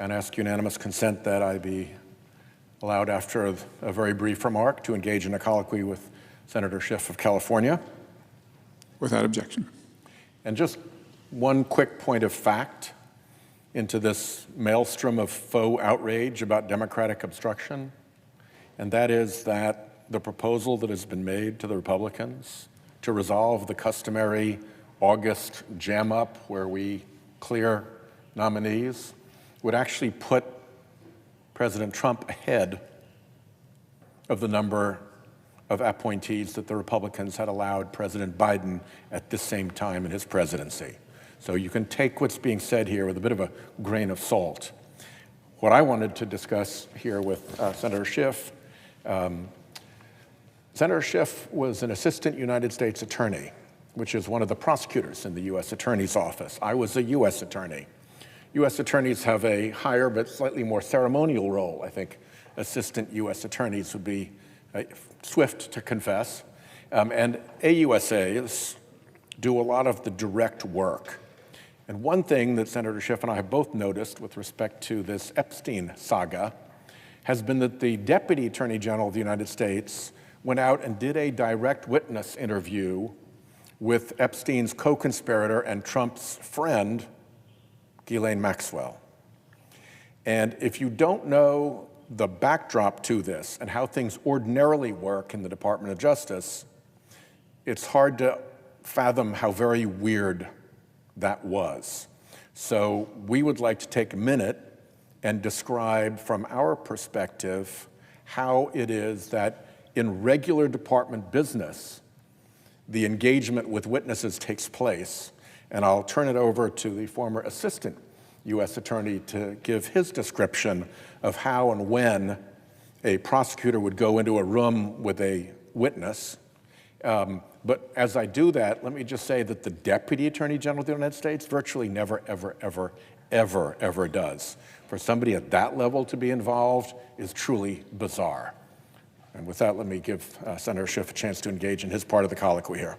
and ask unanimous consent that I be allowed, after a very brief remark, to engage in a colloquy with Senator Schiff of California. Without objection. And just one quick point of fact into this maelstrom of faux outrage about Democratic obstruction, and that is that the proposal that has been made to the Republicans to resolve the customary August jam-up where we clear nominees would actually put President Trump ahead of the number of appointees that the Republicans had allowed President Biden at this same time in his presidency. So you can take what's being said here with a bit of a grain of salt. What I wanted to discuss here with Senator Schiff, Senator Schiff was an assistant United States attorney, which is one of the prosecutors in the U.S. Attorney's Office. I was a U.S. attorney. U.S. attorneys have a higher but slightly more ceremonial role. I think assistant U.S. attorneys would be swift to confess. And AUSAs do a lot of the direct work. And one thing that Senator Schiff and I have both noticed with respect to this Epstein saga has been that the Deputy Attorney General of the United States went out and did a direct witness interview with Epstein's co-conspirator and Trump's friend, Ghislaine Maxwell. And if you don't know the backdrop to this and how things ordinarily work in the Department of Justice, it's hard to fathom how very weird that was. So we would like to take a minute and describe from our perspective how it is that in regular department business, the engagement with witnesses takes place. And I'll turn it over to the former assistant U.S. attorney to give his description of how and when a prosecutor would go into a room with a witness. But as I do that, let me just say that the Deputy Attorney General of the United States virtually never, ever, ever, ever, ever does. For somebody at that level to be involved is truly bizarre. And with that, let me give Senator Schiff a chance to engage in his part of the colloquy here.